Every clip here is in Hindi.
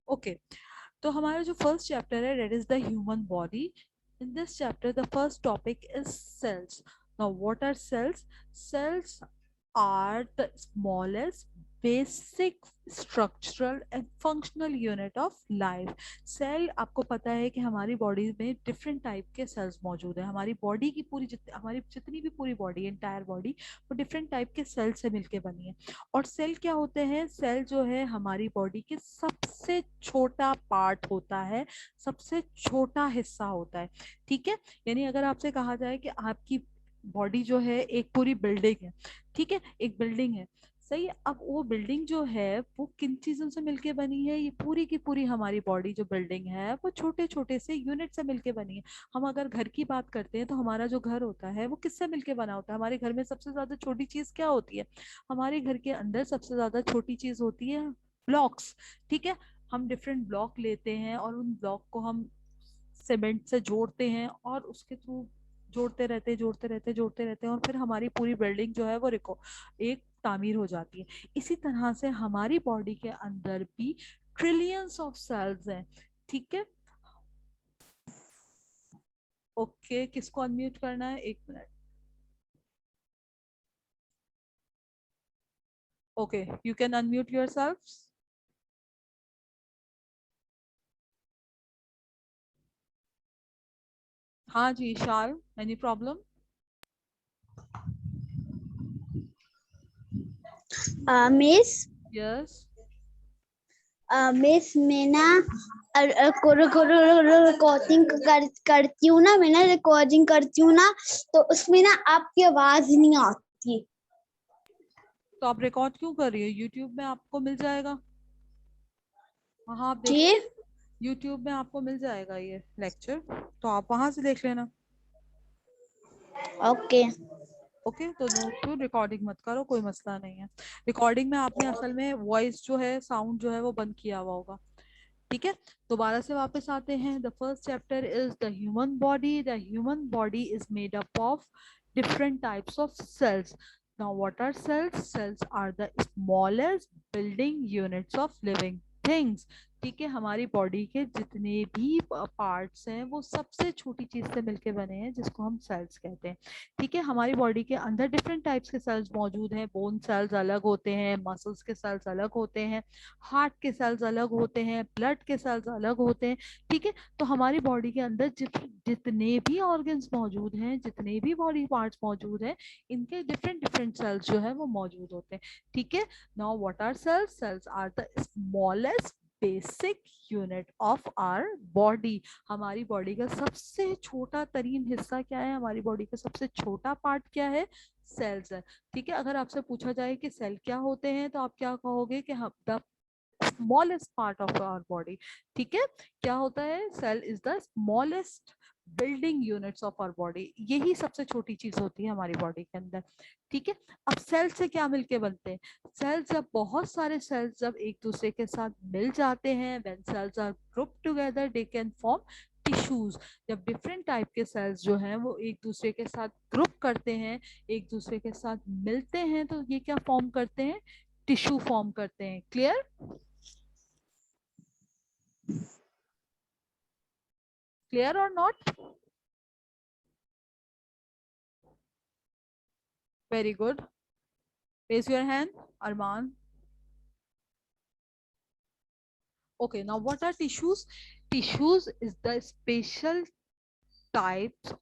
ओके, तो हमारा जो फर्स्ट चैप्टर है that is the human body. In this chapter the first topic is cells. Now what are cells? Cells are the smallest basic structural and functional unit of life. Cell, आपको पता है कि हमारी बॉडी में डिफरेंट टाइप के सेल्स मौजूद है. हमारी बॉडी की पूरी हमारी जितनी भी पूरी बॉडी, एंटायर बॉडी, वो डिफरेंट टाइप के सेल से मिलके बनी है. और सेल क्या होते हैं? सेल जो है हमारी बॉडी के सबसे छोटा पार्ट होता है, सबसे छोटा हिस्सा होता है. ठीक है, यानी अगर आपसे कहा जाए कि आपकी बॉडी जो है एक पूरी बिल्डिंग है. ठीक है, एक बिल्डिंग है. सही है. अब वो बिल्डिंग जो है वो किन चीजों से मिलके बनी है? ये पूरी की पूरी हमारी बॉडी जो बिल्डिंग है वो छोटे छोटे से यूनिट से मिलके बनी है. हम अगर घर की बात करते हैं तो हमारा जो घर होता है वो किससे मिलके बना होता है? हमारे घर में सबसे ज्यादा छोटी चीज क्या होती है? हमारे घर के अंदर सबसे ज्यादा छोटी चीज होती है ब्लॉक्स. ठीक है, हम डिफरेंट ब्लॉक लेते हैं और उन ब्लॉक को हम सीमेंट से जोड़ते हैं और उसके थ्रू जोड़ते रहते हैं और फिर हमारी पूरी बिल्डिंग जो है वो एक तामीर हो जाती है. इसी तरह से हमारी बॉडी के अंदर भी ट्रिलियंस ऑफ सेल्स हैं. ठीक है. ओके, किसको अनम्यूट करना है? एक minute. Okay, you can unmute yourself. हाँ जी, shall, any problem? Miss yes. Miss मैं ना रिकॉर्डिंग करती हूँ ना, मैं ना रिकॉर्डिंग करती हूँ ना, तो उसमें ना आपकी आवाज नहीं आती. तो आप रिकॉर्ड क्यों कर रही हो? यूट्यूब में आपको मिल जाएगा. वहाँ आप देख, जी. यूट्यूब में आपको मिल जाएगा ये लेक्चर, तो आप वहां से देख लेना. ओके. ओके, तो नोट टू रिकॉर्डिंग मत करो, कोई मसला नहीं है. रिकॉर्डिंग में आपने असल में वॉइस जो है, साउंड जो है वो बंद किया हुआ होगा. ठीक है, दोबारा से वापस आते हैं. The first chapter is the human body. The human body is made up of different types of cells. Now, what are cells? Cells are the smallest building units of living things. ठीक है, हमारी बॉडी के जितने भी पार्ट्स हैं वो सबसे छोटी चीज से मिलके बने हैं जिसको हम सेल्स कहते हैं. ठीक है, हमारी बॉडी के अंदर डिफरेंट टाइप्स के सेल्स मौजूद हैं. बोन सेल्स अलग होते हैं, मसल्स के सेल्स अलग होते हैं, हार्ट के सेल्स अलग होते हैं, ब्लड के सेल्स अलग होते हैं. ठीक है, तो हमारी बॉडी के अंदर जितने भी ऑर्गन्स मौजूद हैं, जितने भी बॉडी पार्ट्स मौजूद हैं, इनके डिफरेंट डिफरेंट सेल्स जो है वो मौजूद होते हैं. ठीक है. Now what are cells? Cells are the smallest basic unit of our body. हमारी बॉडी का सबसे छोटा तरीन हिस्सा क्या है? हमारी बॉडी का सबसे छोटा पार्ट क्या है? सेल्स है. ठीक है, अगर आपसे पूछा जाए कि सेल क्या होते हैं तो आप क्या कहोगे? कि हम the smallest part of our body. ठीक है, क्या होता है? Cell is the smallest building units of our body. यही सबसे छोटी चीज होती है हमारी बॉडी के अंदर. ठीक है, अब सेल से क्या मिलके बनते हैं? सेल्स, जब बहुत सारे सेल्स जब एक दूसरे के साथ मिल जाते हैं, when cells are group together they can form tissues. जब डिफरेंट टाइप के सेल्स जो हैं वो एक दूसरे के साथ ग्रुप करते हैं, एक दूसरे के साथ मिलते हैं, तो ये क्या फॉर्म करते हैं? टिश्यू फॉर्म करते हैं. Clear? Clear or not? Very good. Raise your hand, Arman. Okay, now what are tissues? Tissues is the special types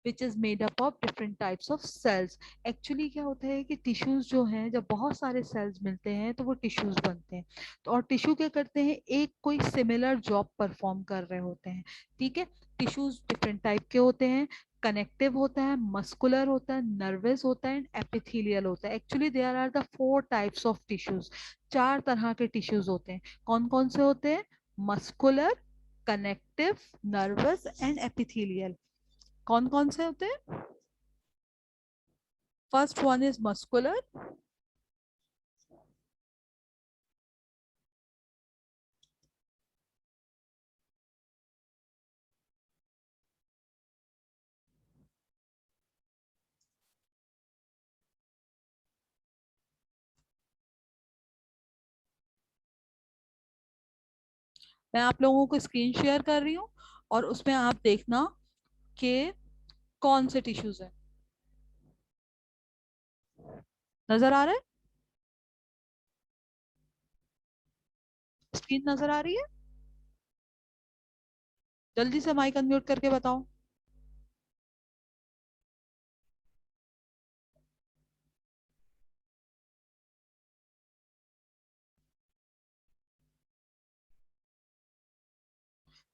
which is made up of different types of cells. Actually क्या होता है कि टिश्यूज जो हैं, जब बहुत सारे सेल्स मिलते हैं तो वो टिश्यूज बनते हैं. तो और टिश्यू क्या करते हैं? एक कोई सिमिलर जॉब परफॉर्म कर रहे होते हैं. ठीक है, टिश्यूज डिफरेंट टाइप के होते हैं. कनेक्टिव होता है, मस्कुलर होता है, नर्वस होता है, एपिथेलियल होता है. Actually there are the 4 types of tissues. 4 तरह के टिश्यूज होते हैं. कौन कौन से होते हैं? Muscular, connective, nervous and epithelial. कौन कौन से होते हैं? First one is muscular. मैं आप लोगों को स्क्रीन शेयर कर रही हूँ और उसमें आप देखना कि कौन से टिश्यूज है। नजर आ रहा है? स्क्रीन नजर आ रही है? जल्दी से माइक अनम्यूट करके बताओ।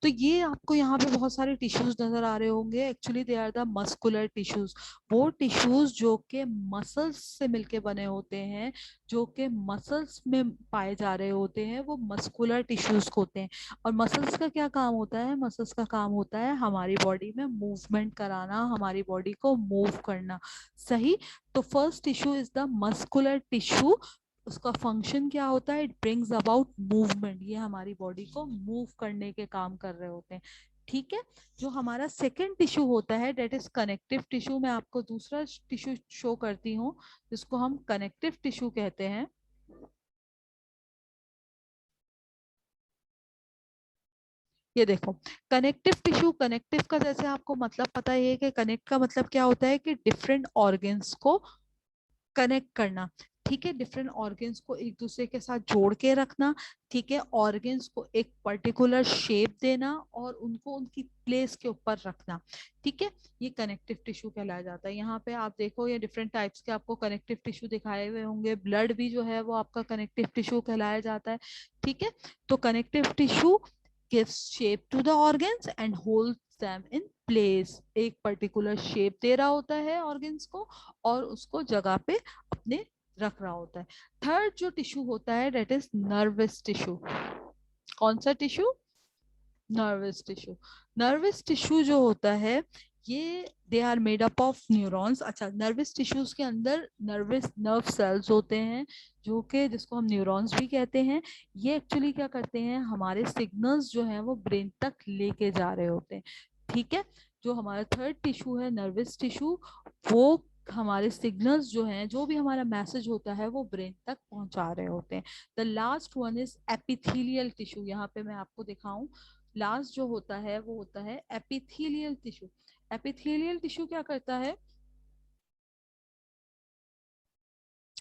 तो ये आपको यहाँ पे बहुत सारे टिश्यूज नजर आ रहे होंगे। Actually they are the muscular tissues. वो टिश्यूज जो के मसल्स से मिलके बने होते हैं, जो के मसल्स में पाए जा रहे होते हैं, वो मस्कुलर टिश्यूज होते हैं। और मसल्स का क्या काम होता है? मसल्स का काम होता है हमारी बॉडी में मूवमेंट कराना, हमारी बॉडी को मूव करना। सही। तो first tissue is the muscular tissue. उसका फंक्शन क्या होता है? It brings about movement. ये हमारी बॉडी को मूव करने के काम कर रहे होते हैं। ठीक है। जो हमारा सेकेंड टिश्यू होता है डेट इज कनेक्टिव टिश्यू। मैं आपको दूसरा टिश्यू शो करती हूँ जिसको हम कनेक्टिव टिश्यू कहते हैं। ये देखो, कनेक्टिव टिश्यू। कनेक्टिव का जैसे आपको मतलब पता ही है कि कनेक्ट का मतलब क्या होता है कि डिफरेंट ऑर्गन्स को कनेक्ट करना। ठीक है, डिफरेंट ऑर्गन्स को एक दूसरे के साथ जोड़ के रखना। ठीक है, ऑर्गन्स को एक पर्टिकुलर शेप देना और उनको उनकी प्लेस के ऊपर रखना। ठीक है, ये कनेक्टिव टिश्यू कहलाया जाता है। यहाँ पे आप देखो ये डिफरेंट टाइप्स के आपको कनेक्टिव टिश्यू दिखाए हुए होंगे। ब्लड भी जो है वो आपका कनेक्टिव टिश्यू कहलाया जाता है। ठीक है, तो connective tissue gives shape to the organs and holds them in place। एक पर्टिकुलर शेप दे रहा होता है ऑर्गन्स को और उसको जगह पे अपने रख रहा होता है। थर्ड जो टिश्यू होता है डेट इज नर्वस टिश्यू। कौन सा tissue? Nervous tissue. Nervous tissue जो होता है ये they are made up of neurons. अच्छा, नर्वस टिश्यूज के अंदर नर्वस नर्व सेल्स होते हैं जो कि जिसको हम न्यूरॉन्स भी कहते हैं। ये एक्चुअली क्या करते हैं? हमारे सिग्नल्स जो हैं वो ब्रेन तक लेके जा रहे होते हैं। ठीक है, जो हमारा थर्ड टिश्यू है नर्वस टिश्यू, वो हमारे सिग्नल्स जो हैं, जो भी हमारा मैसेज होता है वो ब्रेन तक पहुंचा रहे होते हैं। The last one is epithelial tissue. यहाँ पे मैं आपको दिखाऊं, लास्ट जो होता है वो होता है एपिथेलियल टिश्यू। एपिथेलियल टिश्यू क्या करता है?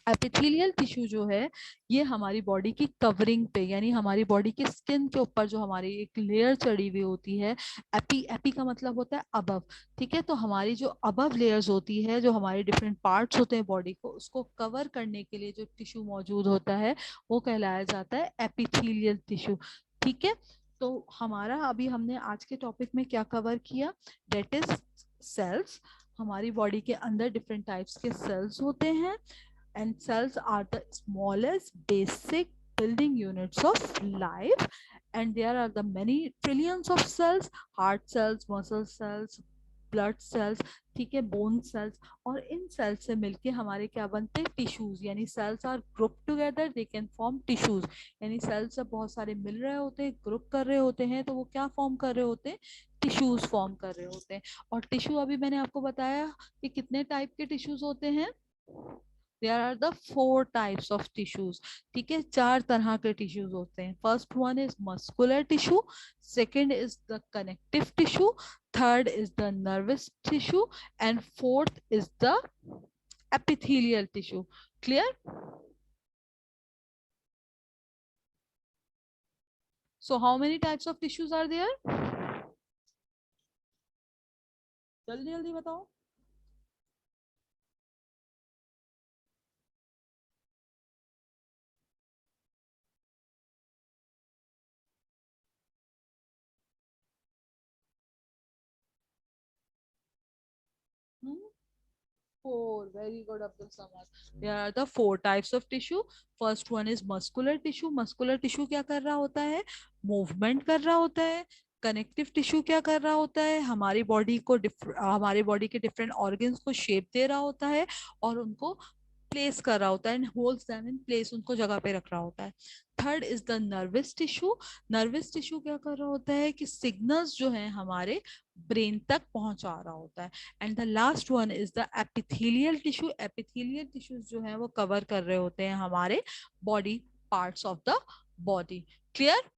एपिथेलियल टिश्यू जो है ये हमारी बॉडी की कवरिंग पे, यानी हमारी बॉडी की स्किन के ऊपर जो हमारी एक लेयर चढ़ी हुई होती है। एपी, एपी का मतलब होता है अबव। ठीक है, तो हमारी जो अबव लेयर्स होती है, जो हमारे डिफरेंट पार्ट्स होते हैं बॉडी को, उसको कवर करने के लिए जो टिश्यू मौजूद होता है वो कहलाया जाता है एपिथेलियल टिश्यू। ठीक है, तो हमारा अभी हमने आज के टॉपिक में क्या कवर किया? That is cells. हमारी बॉडी के अंदर डिफरेंट टाइप्स के सेल्स होते हैं and cells are the smallest basic building units of life, and there are the many trillions of cells: heart cells, muscle cells, blood cells, ठीक है, बोन सेल्स। और इन सेल्स से मिलके हमारे क्या बनते हैं? टिश्यूज। यानी cells are group together, they can form tissues. यानी सेल्स जब बहुत सारे मिल रहे होते हैं, ग्रुप कर रहे होते हैं, तो वो क्या फॉर्म कर रहे होते हैं? टिश्यूज फॉर्म कर रहे होते हैं। और टिश्यू अभी मैंने आपको बताया कि कितने टाइप के टिश्यूज होते हैं। There are the four types of tissues। ठीक है, चार तरह के टिश्यूज होते हैं। First one is muscular tissue, second is the connective tissue, third is the nervous tissue and fourth is the epithelial tissue। Clear? So how many types of tissues are there? जल्दी जल्दी बताओ। Four. Very good, Abdul Samad. There are the four types of tissue. First one is muscular tissue। muscular tissue क्या कर रहा होता है? मूवमेंट कर रहा होता है। कनेक्टिव टिश्यू क्या कर रहा होता है? हमारी बॉडी को हमारे बॉडी के डिफरेंट ऑर्गन्स को शेप दे रहा होता है और उनको प्लेस कर रहा होता है, and holds them in place, उनको जगह पे रख रहा होता है। Third is the nervous tissue. Nervous tissue क्या कर रहा होता है कि सिग्नल्स जो है हमारे ब्रेन तक पहुंचा रहा होता है। And the last one is the epithelial tissue. Epithelial tissues जो है वो कवर कर रहे होते हैं हमारे body parts of the body. Clear?